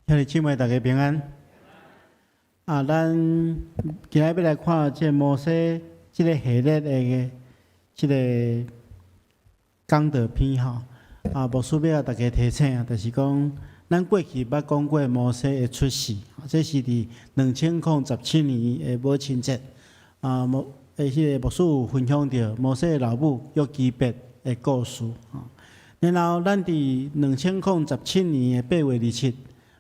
兄弟姊妹，大家平安。咱今日要来看这摩西这个系列的这个讲道篇吼。牧师要大家提醒就是讲，咱过去捌讲过摩西的出世，这是伫2017年的母亲节。迄个牧师有分享到摩西的老母约基别的故事。然后咱伫2017年的8月27日。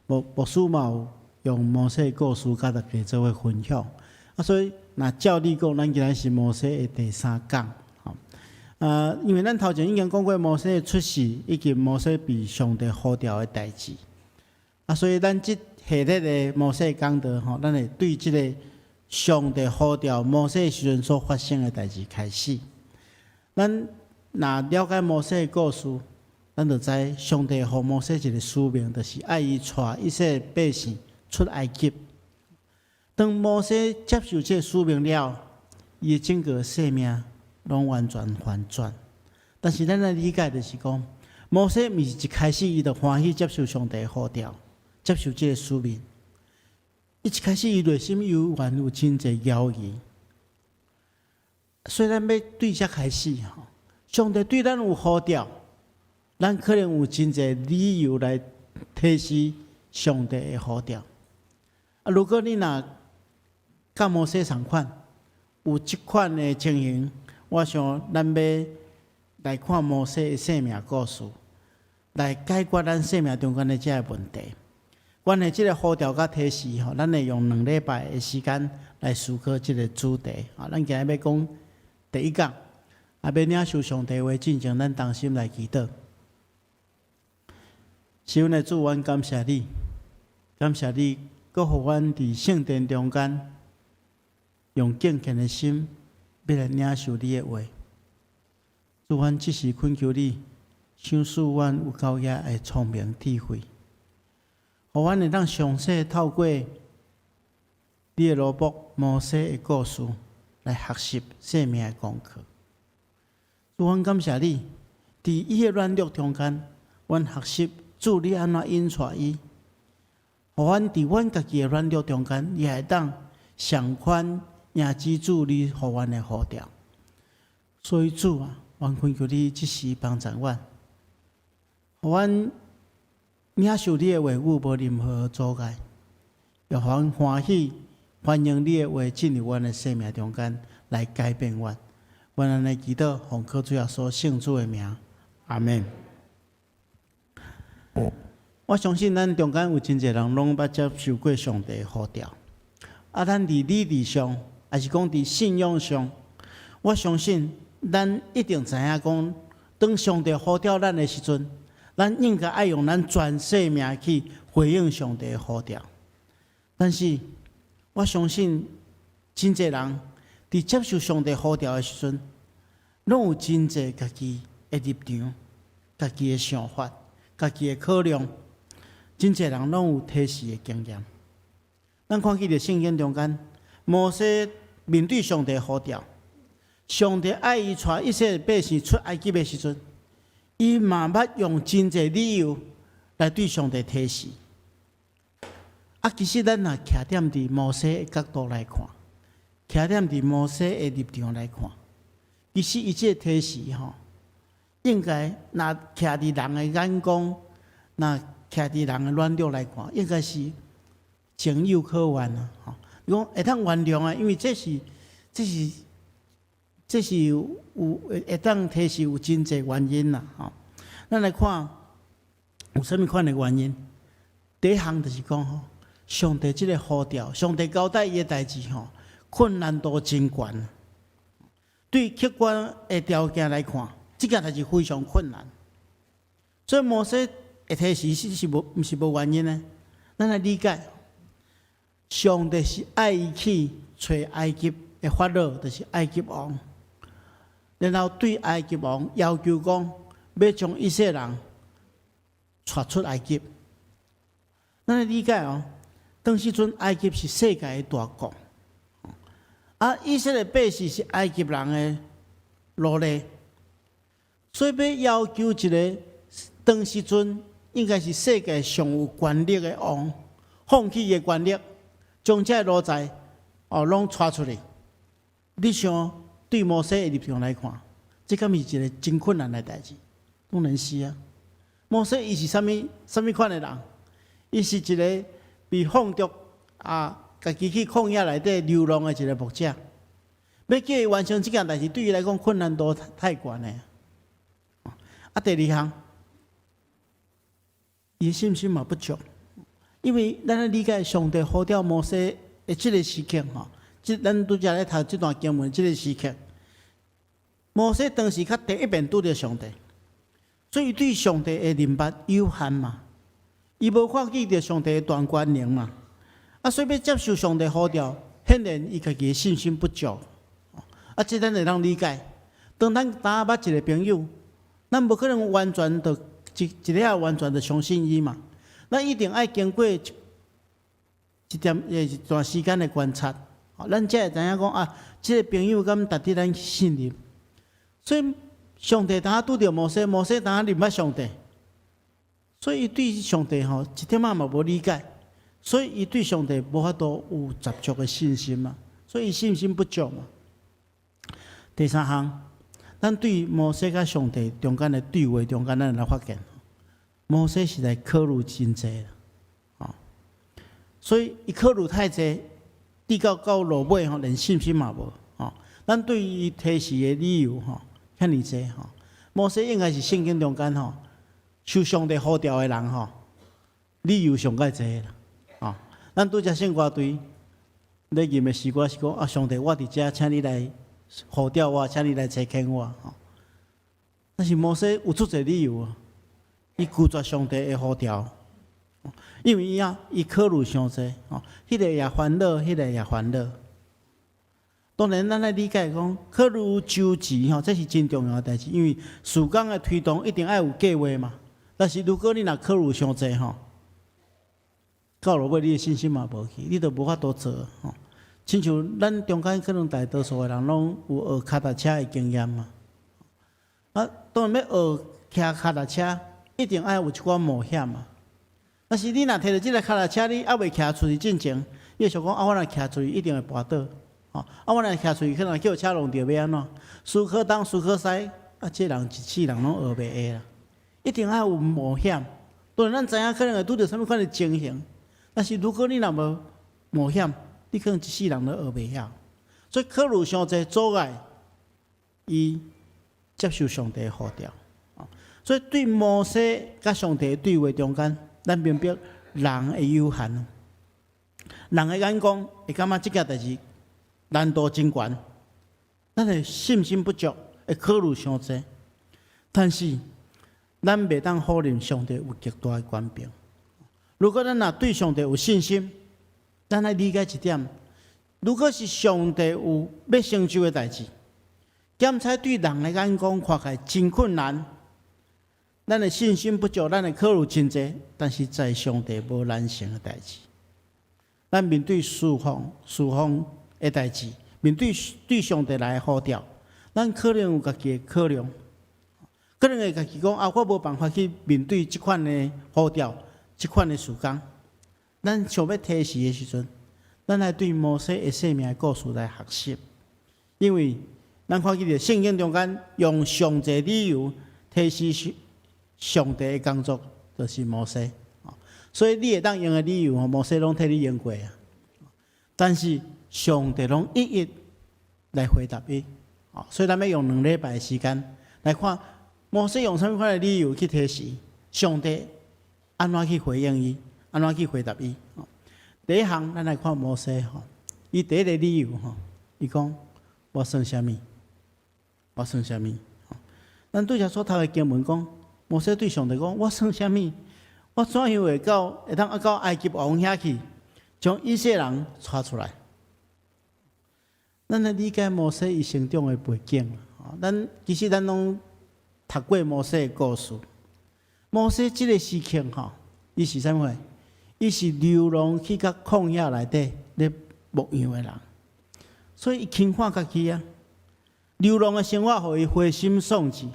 牧师嘛有用摩西故事甲大家做伙分享，所以若照理讲，咱今仔是摩西的第3讲，因为咱头前已经讲过摩西的出世以及摩西被上帝呼召的代志，所以咱即系列的摩西讲道咱会对即个上帝呼召摩西时阵所发生的代志开始。咱若了解摩西的故事，咱就知上帝给摩西一个使命，就是爱伊带以色列百姓出埃及。当摩西接受这个使命了，伊整个生命拢完全反转。但是咱的理解就是讲，摩西毋是一开始伊就欢喜接受上帝的呼召，接受这个使命。伊一开始伊内心有真侪犹豫。虽然要对这开始上帝对咱有呼召。咱可能有真侪理由来提示上帝的呼召。如果你若甲摩西同款，有即款的情形，我想咱要来看摩西的生命故事，来解决咱生命中间的这个问题。关于即个呼召甲提示咱会用2礼拜的时间来思考即个主题。咱今日要讲第1讲，要领受上帝话进前，咱同心来祈祷。是阮的主，阮感谢你，感谢你，搁互阮伫圣殿中间，用敬虔的心，要来领受你的话。主，阮只是恳求你，赏赐阮有够遐的聪明智慧，互阮会当详细透过你的罗卜摩西的故事来学习生命的功课。主，阮感谢你，伫伊的软弱中间，阮学习。主，你安怎引带伊？互阮伫阮家己的软弱中间，也会当上款迎接主你互阮的呼召。所以主啊，阮恳求你即时帮助阮，互阮领受你的话语无任何阻碍，也互阮欢喜欢迎你的话进入阮的生命中间来改变阮。阮安尼祈祷，奉靠主耶稣圣主的名，阿门。我相信咱中间有真侪人拢捌接受过上帝的呼召，咱伫理智上，还是讲伫信仰上，我相信咱一定知影讲，当上帝呼召咱的时阵，咱应该爱用咱全生命去回应上帝的呼召。但是我相信真侪人伫接受上帝呼召的时阵，拢有真侪家己的立场、家己的想法。家己的考量，真侪人拢有提示的经验。咱看起伫圣经中间，摩西面对上帝呼召，上帝爱伊带以色列百姓出埃及的时阵，伊嘛捌用真侪理由来对上帝提示。其实咱若徛踮伫摩西的角度来看，徛踮伫摩西的立场来看，其实伊即个提示应该，若徛伫人的眼光，若徛伫人的软弱来看，应该是情有可原啊！讲会当原谅啊，因为这是有会当提示有真侪原因啦！咱来看有啥物款的原因？第一项就是讲上帝即个呼召，上帝交代伊的代志困难度真悬。对客观的条件来看。这件代志非常困难，所以摩西会提示是毋是无原因呢？咱来理解，上帝是爱伊去找埃及的法老，就是埃及王，然后对埃及王要求讲，要将以色列人带出埃及。咱来理解当时阵埃及是世界的大国，以色列百姓是埃及人的奴隶。所以要求一个当时阵应该是世界上有权力的王，放弃伊权力，将这奴才拢带出来。你想对摩西的立场来看，这敢是一个真困难的代志？当然是啊。摩西伊是啥物款的人？伊是一个被放逐家己去旷野内底流浪的一个牧者。要叫伊完成这件代志，对伊来讲困难度太悬了。第二项，伊信心嘛不足，因为咱咧理解上帝呼召摩西的这个时刻咱拄则咧读这段经文，这个时刻，摩西当时较第一遍拄着上帝，所以对上帝的认捌有限嘛，伊无看见着上帝的大权能嘛，所以要接受上帝呼召，显然伊家己的信心不足。这咱会当理解。当咱打捌一个朋友，咱无可能完全的一下完全的相信伊嘛。咱一定爱经过一段时间的观察，咱才会知影讲这个朋友敢值得咱信任。所以上帝当拄着摩西，摩西当认捌上帝，所以伊对上帝一点嘛无理解，所以伊对上帝无法度有十足的信心嘛，所以信心不足嘛。第三项，咱对摩西甲上帝中间的对话中间，咱来发现，摩西实在考虑真济啦，所以伊考虑太济，直到落尾连信心嘛无，咱对伊提示的理由遐尼济，摩西应该是圣经中间受上帝呼召的人理由上介济啦，咱拄则圣歌队咧吟的诗歌是讲上帝，我伫遮，请你来。呼召我，请你来接近我。但是摩西有足侪理由伊拒绝上帝的呼召，因为伊考虑伤济，迄个也烦恼，迄个也烦恼。当然，咱来理解讲，考虑周期这是真重要的代志，因为事工的推动一定要有计划嘛。但是如果你若考虑伤济到落尾你的信心嘛无去，你就无法度做亲像咱中间可能大多数的人拢有学脚踏车的经验嘛，当然要学骑脚踏车，一定要有一寡冒险嘛。但是你若摕着这个脚踏车，你还未骑出去进前，你会想讲我若骑出去一定会跋倒，我若骑出去可能叫车弄着要安怎？输可东输可西，这人一世人拢学袂会啦。一定要有冒险。当然咱知影可能会拄着什么款的情形，但是如果你若无冒险，你可能一世人都学袂晓，所以考虑伤济阻碍，伊接受上帝的呼召。所以对摩西甲上帝的对话中间，咱明白人的有限，人的眼光会感觉这件代志难度真悬，咱的信心不足，会考虑伤济。但是咱袂当否认上帝有极大的权柄。如果咱若对上帝有信心，咱来理解一点，如果是上帝有要成就的代志，检测对人的眼光看起来真困难，咱的信心不足，咱会考虑真济，但是在上帝无难成的代志。咱面对事奉的代志，面对上帝来呼召，咱可能有家己的考量，可能会家己讲我无办法去面对这款的呼召，这款的事工。咱想要提示的时阵，咱来对摩西的生命故事来学习，因为咱看见着圣经中间用上帝理由提示上帝的工作，就是摩西。所以你会当用的理由，摩西拢替你用过啊。但是上帝拢一一来回答伊，所以咱要用2礼拜的时间来看摩西用什么款的理由去提示上帝安怎去回应伊。安怎去回答伊？第一项，咱来看摩西伊第一个理由伊讲我算啥物？我算啥物？咱对遮所读的经文讲，摩西对上帝讲：我算啥物？我怎样会当到埃及王遐去，将以色列人带出来？咱来理解摩西伊成长的背景。其实咱拢读过摩西的故事。摩西这个时刻伊是啥物？伊是流浪去到旷野内底咧牧羊的人，所以伊轻看家己啊。流浪的生活，互伊灰心丧志。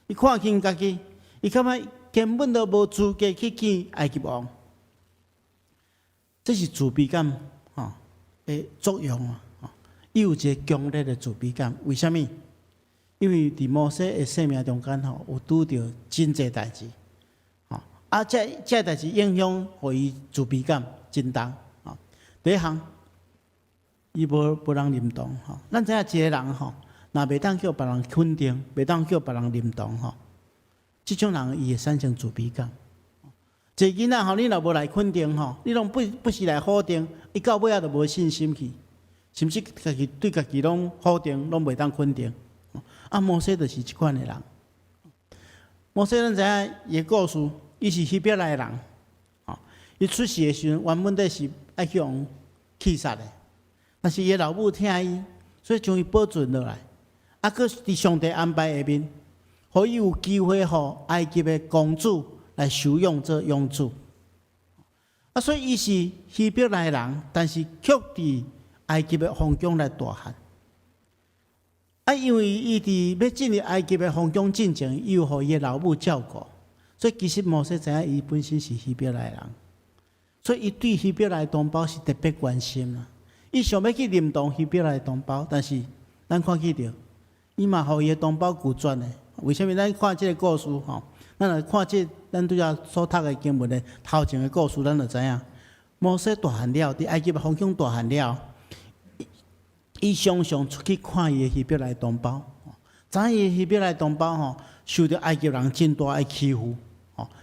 伊看清家己，伊感觉根本都无资格去见埃及王。这是自卑感的作用啊！伊有一个强烈的自卑感，为什么？因为伫摩西的生命中间有拄着真济代志，这代志影响互伊自卑感真重第一项，伊无人认同咱知影一个人若袂当叫别人肯定，袂当叫别人认同即种人伊会产生自卑感。一个囡仔你若无来肯定你拢不是来否定，伊到尾仔就无信心去，甚至家己对家己拢否定，拢袂当肯定。摩西就是即款的人。摩西咱知影伊的故事，伊是希伯来人，伊出世的时阵原本是爱去王气杀的，但是伊老母疼伊，所以将伊保存落来。佫伫上帝安排下面，互伊有机会互埃及的公主来收养做养子。所以伊是希伯来人，但是却伫埃及的皇宫来大汉。因为伊伫要进入埃及的皇宫进前，伊有互伊的老母照顾，所以其实摩西知影伊本身是希伯来人，所以伊对希伯来同胞是特别关心啦。伊想要去认同希伯来同胞，但是咱看起着，伊嘛互伊的同胞拒绝的。为什么？咱看这个故事咱来看咱拄则所读的经文的头前的故事，咱就知影，摩西大汉了，伫埃及的皇宫大汉了。伊常常出去看伊的希伯来同胞，知影伊的希伯来同胞受到埃及人真大的欺负，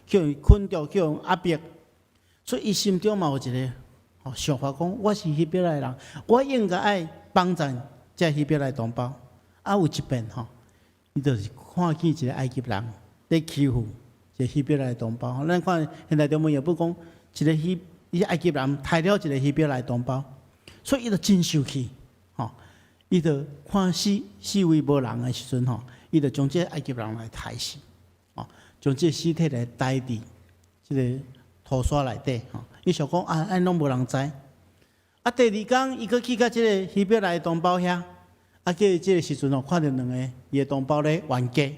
叫伊困着，叫伊压迫，所以伊心中嘛有一个想法，讲我是希伯来人，我应该爱帮助这希伯来同胞。有一遍伊就是看见一个埃及人在欺负一个希伯来同胞。咱看现在中文也不讲一个埃及人杀了一个希伯来同胞，所以伊就真生气。伊就看四围无人的时阵伊就将这埃及人来杀死，将这尸体来带伫这个土沙内底伊想讲安拢无人知。第二天，伊佫去到这个希伯来同胞遐，叫伊这个时阵看到两个伊的同胞咧冤家，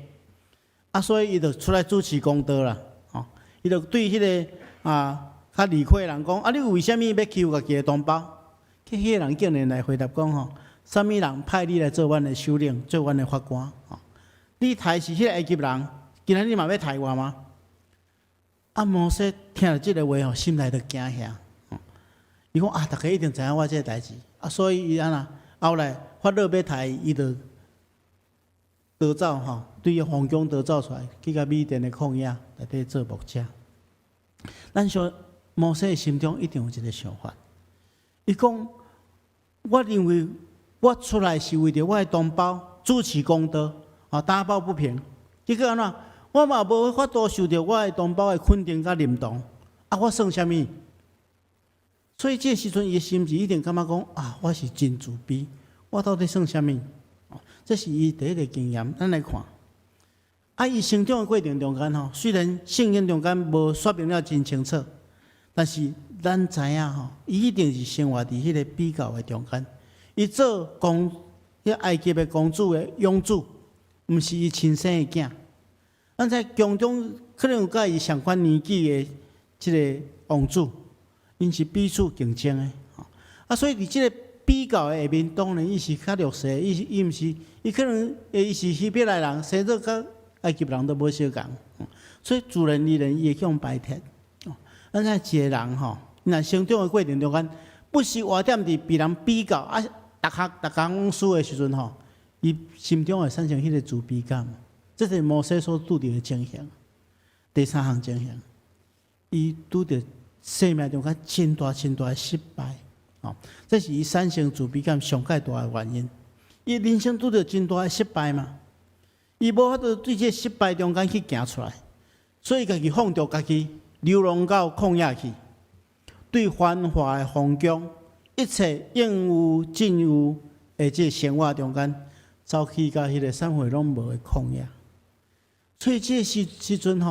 所以伊就出来主持公道啦。伊就对迄个较理亏的人讲，你为虾米要欺负家己的同胞？迄个人竟然来回答讲啥物人派你来做阮的首领，做阮的法官？你杀是迄个埃及人，今仔日嘛要杀我吗？摩西听了这个话心内就惊吓。伊讲大家一定知影我这个代志，所以伊后来法老要杀伊就逃走对伊皇宫逃走出来，去到米甸的旷野内底做牧者。咱说摩西心中一定有一个想法，伊讲我认为。我出来是为着我的同胞主持公道，打抱不平。结果我嘛无法度受到我的同胞的肯定甲认同，我算啥物？所以这时阵伊的心智一定感觉讲我是真自卑，我到底算啥物？这是伊第一个经验。咱来看，伊成长的过程中间虽然圣经中间无说明了真清楚，但是咱知影伊一定是生活伫迄个比较的中间。伊做埃及的公主的养子，毋是伊亲生的囝。咱在宫中可能有甲伊相款年纪的即个王子，因是彼此竞争的。所以伫即个比较的下面，当然伊是较弱势，伊毋是，伊可能伊是希伯来人，生做甲埃及人都无相共，所以自然而然伊会向排斥。咱看一个人若成长的过程中间，不是活踮伫别人比较逐工输的时阵伊心中会产生迄个自卑感，这是摩西所拄着的情形。第三项情形，伊拄着生命中真大的失败，这是伊产生自卑感上界大的原因。伊人生拄着真大的失败嘛，伊无法度对这失败中间去行出来，所以家己放逐家己流浪到旷野去，对繁华的皇宫。一切应有尽有的这生活中间，走去到迄个啥货拢无的旷野。所以这时阵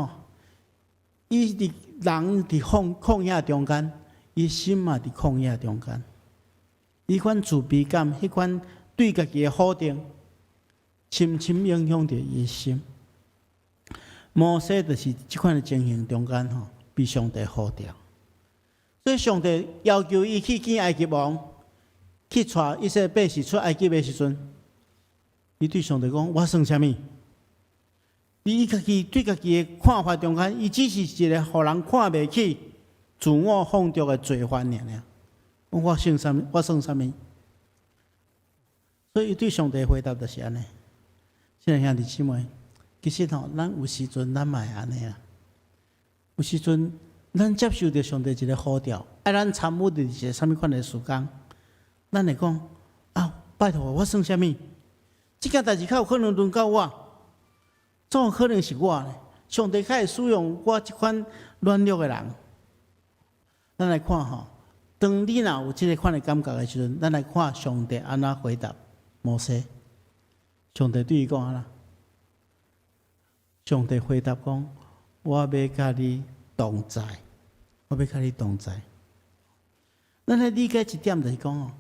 伊伫人伫旷野中间，伊心嘛伫旷野中间。伊款自卑感，迄款对家己的否定，深深影响着伊的心。摩西就是即款的情形中间吼，被上帝呼召。所以上帝要求伊去见埃及王，去带以色列百姓出埃及的时阵，伊对上帝讲：我算啥物？伊家己对家己的看法中间，伊只是一个互人看袂起、自我放逐的罪犯尔。我算啥物？我算啥物？所以伊对上帝回答就是安尼。现在兄弟姊妹，其实吼，咱有时阵咱嘛会安尼啊。有时阵咱接受着上帝一个呼召，爱咱参与着一个啥物款的事工，咱会讲啊，拜托我算啥物？即件代志较有可能轮到我。怎有可能是我呢？上帝较会使用我即款软弱的人。咱来看吼，当你若有即个款的感觉的时阵，咱来看上帝安怎回答摩西。上帝对伊讲安怎？上帝回答讲：我要甲你同在，我要甲你同在。咱来理解一点就是讲哦，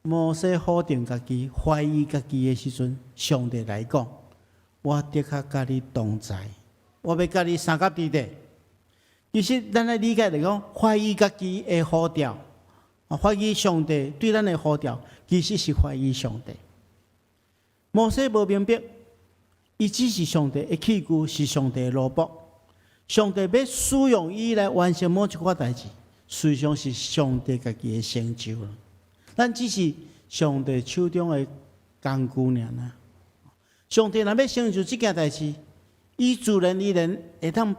摩西否定家己、怀疑家己的时阵，上帝来讲。我的确甲你同在，我要甲你三甲地地。其实咱来理解来讲，怀疑家己的呼召，怀疑上帝对咱的呼召，其实是怀疑上帝。摩西无明白，伊只是上帝的器具，是上帝的奴仆。上帝要使用伊来完成某一寡代志，实际上是上帝家己的成就了。咱只是上帝手中的工具尔啦。上帝若要成就这件代志，伊自然而然会当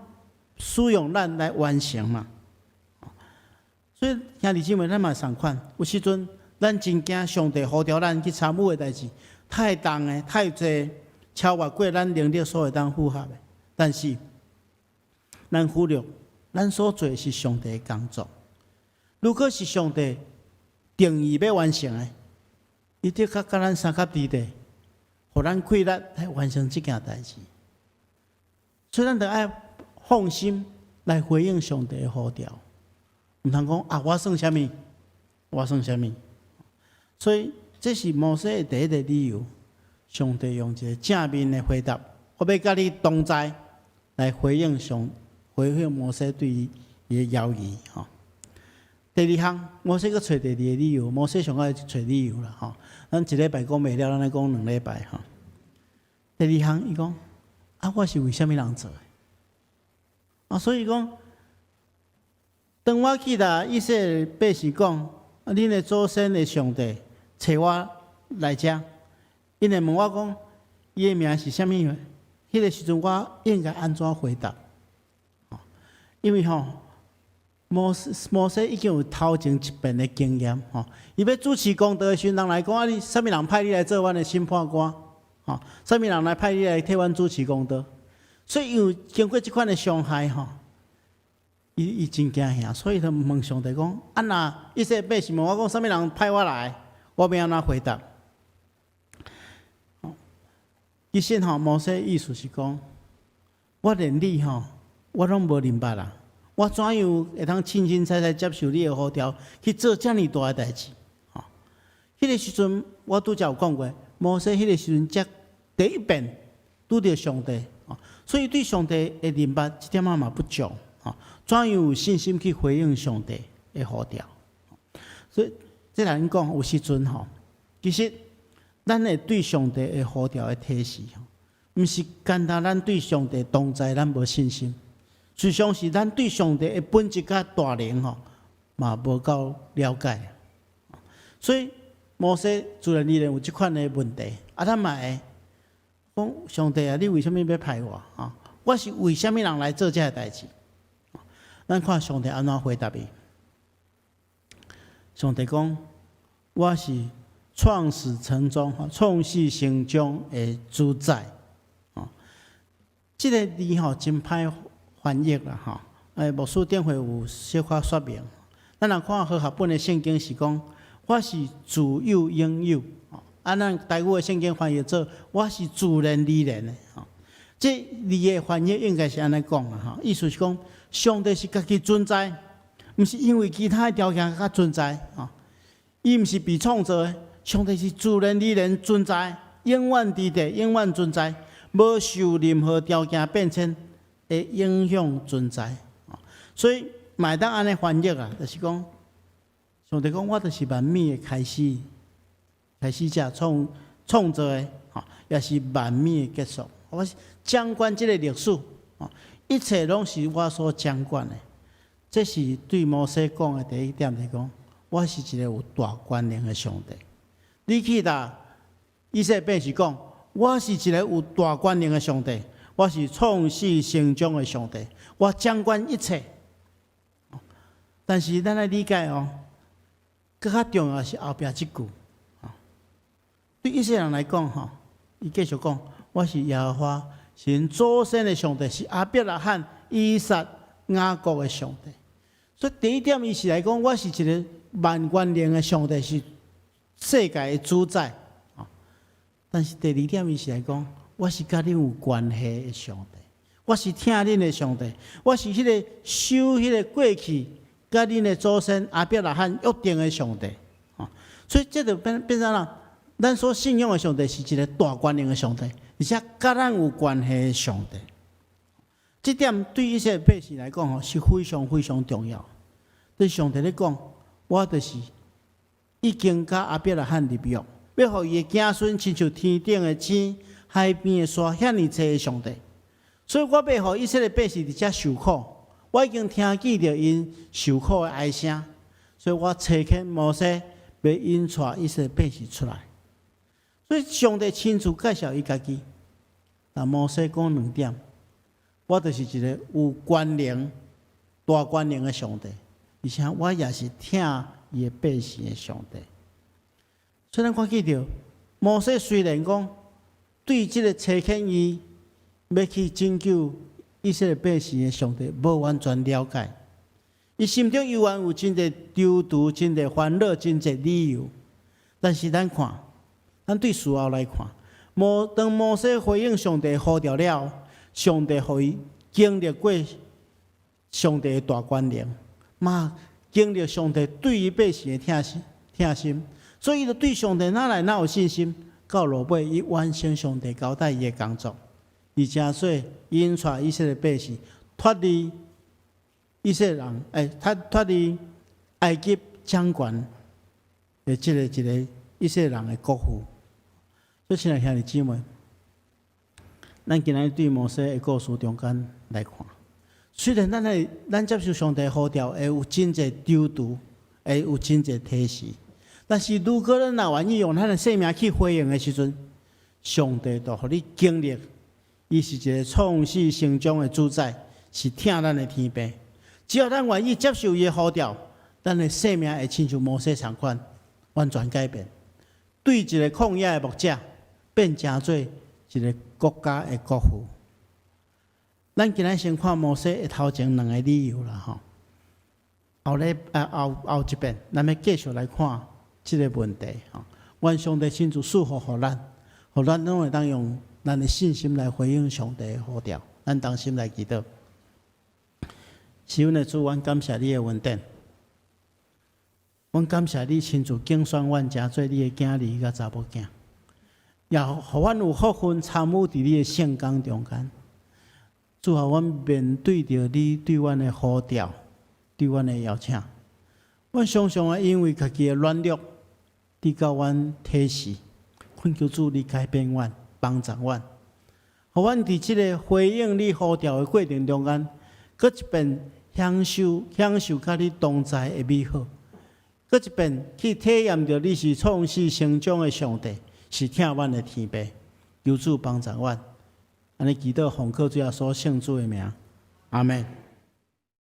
使用咱来完成嘛。所以兄弟姊妹，咱嘛同款，有时阵咱真惊上帝呼召咱去参与的代志太重的、太济，超越过咱能力所会当负荷的。但是，咱忽略咱所做的是上帝的工作。如果是上帝定义要完成的，伊得甲咱三甲地地。互咱气力来完成这件代志，所以咱得爱放心来回应上帝的呼召，唔通讲啊，我算啥物？我算啥物？所以这是摩西的第一个理由。上帝用一个正面的回答，我要甲你同在，来回应摩西对伊的邀议。吼，第二项，摩西搁找第二个理由，摩西上爱找理由啦。吼。咱一礼拜讲袂了，咱来讲两礼拜哈。第二项，伊讲啊，我是为虾米人做的？啊，所以讲，当我去啦，以色列百姓讲，啊，恁的祖先的上帝找我来遮，因会问我讲，伊的名是虾米？迄个时阵，我应该安怎回答？因为吼。摩西已经有头前一遍的经验，吼，伊要主持公道的时阵，人来讲啊，你啥物人派你来做阮的审判官？吼，啥物人来派你来替阮主持公道？所以有经过即款的伤害，吼，伊真惊吓，所以他问上帝讲：啊，若以色列百姓问我讲，啥物人派我来？我要安怎回答？其实吼，摩西意思是讲，我连你吼，我拢无明白啦。我怎样会通清清彩彩接受你的呼召，去做遮尔大的代志？吼，迄个时阵我拄则有讲过，摩西迄个时阵才第一遍拄着上帝，所以对上帝的明白一点仔嘛不足，怎样有信心去回应上帝的呼召？所以这人讲有时阵吼，其实咱会对上帝的呼召的体示，毋是简单咱对上帝同在，咱无信心。实际上是咱对上帝的本质甲大能吼，嘛无够了解，所以摩西自然而然有即款的问题。啊，咱嘛会讲上帝啊，你为什么要派我？啊，我是为什么人来做这个代志？咱看上帝安怎回答伊。上帝讲：我是创始成终、创始成终的主宰。这个字吼真歹翻译啦，吼，牧师电会有小可说明。咱若看和合本的圣经是讲，我是自有应有，咱台语的圣经翻译做我是自然而然的，这字的翻译应该是安尼讲啦，意思是讲，上帝是家己存在，毋是因为其他的条件较存在，伊毋是被创造的，上帝是自然而然存在，永远伫地，永远存在，无受任何条件变迁。会影响存在。所以买当安尼翻译啊，就是讲，上帝讲我就是万物的开始，开始者创造的，也是万物的结束。我掌管这个历史，一切拢是我所掌管的。这是对摩西讲的第一点，就是讲，我是一个有大权能的上帝。你去答以色列百姓讲，我是一个有大权能的上帝，我是创始成终的上帝，我掌管一切。但是咱来理解哦，更较重要是后壁这句。对以色列人来讲，伊继续讲，我是耶和华，是因祖先的上帝，是亚伯拉罕、以撒、雅各的上帝。所以第一点，伊是来讲，我是一个万权能的上帝，是世界的主宰。但是第二点，伊是来讲，我是甲恁有关系的上帝，我是听恁的上帝，我是迄个守迄个过去甲恁的祖先亚伯拉罕约定的上帝。所以这就变成了，咱所信仰的上帝是一个大权能的上帝，而且甲咱有关系的上帝。这点对一些百姓来讲是非常非常重要。对上帝来讲，我就是已经甲亚伯拉罕立约，要互伊的子孙亲像天顶的星、海边的沙，遐尼济的上帝。所以我要互以色列百姓伫遮受苦，我已经听见着因受苦的哀声，所以我差遣摩西要引带以色列百姓出来。所以上帝亲自介绍伊家己，但摩西讲两点。我就是一个有权能、大权能的上帝，而且我也是听伊的百姓的上帝。所以咱看见到，摩西虽然讲对这个差遣伊要去拯救以色列百姓的上帝无完全了解，伊心中犹原有真侪忧愁、真侪烦恼、真侪理由。但是咱看，咱对事后来看，当摩西回应上帝呼召了，上帝互伊经历过上帝的大权能，嘛经历上帝对于百姓的疼心，所以伊就对上帝哪有信心。到落尾，伊完成上帝交代伊的工作，而且所以引带以色列百姓脱离以色列人，脱离埃及掌权的一个以色列人的国父。所以，亲爱兄弟姊妹，咱今日对摩西的故事中间来看，虽然咱接受上帝呼召，会有真侪忧愁，会有真侪提示，但是如果咱若愿意用咱的生命去回应的时阵，上帝就互你经历，伊是一个创始成终的主宰，是听咱的天父。只要咱愿意接受伊的呼召，咱的生命会亲像摩西同款，完全改变，对一个旷野的牧者，变成做一个国家的国父。咱今日先看摩西的头前两个理由啦，后一遍，咱要继续来看这个问题。愿上帝亲自赐福予咱，互咱拢会当用咱的信心来回应上帝的呼召。咱同心来祈祷。是阮的主，阮感谢你的恩典，阮感谢你亲自竞选阮家做你的囝儿甲查某囝。也互阮有福分参与伫你的圣工中间，主啊，阮面对着你对阮的呼召，对阮的邀请，阮常常啊因为家己的软弱，你甲阮提示，恳求主你改变阮，帮助阮，互阮伫即个回应你呼召的过程中间，搁一遍享受甲你同在的美好，搁一遍去体验着你是创始成终的上帝。是听阮的天父，求主帮助阮，安尼祈祷奉靠主耶稣圣主的名，阿门。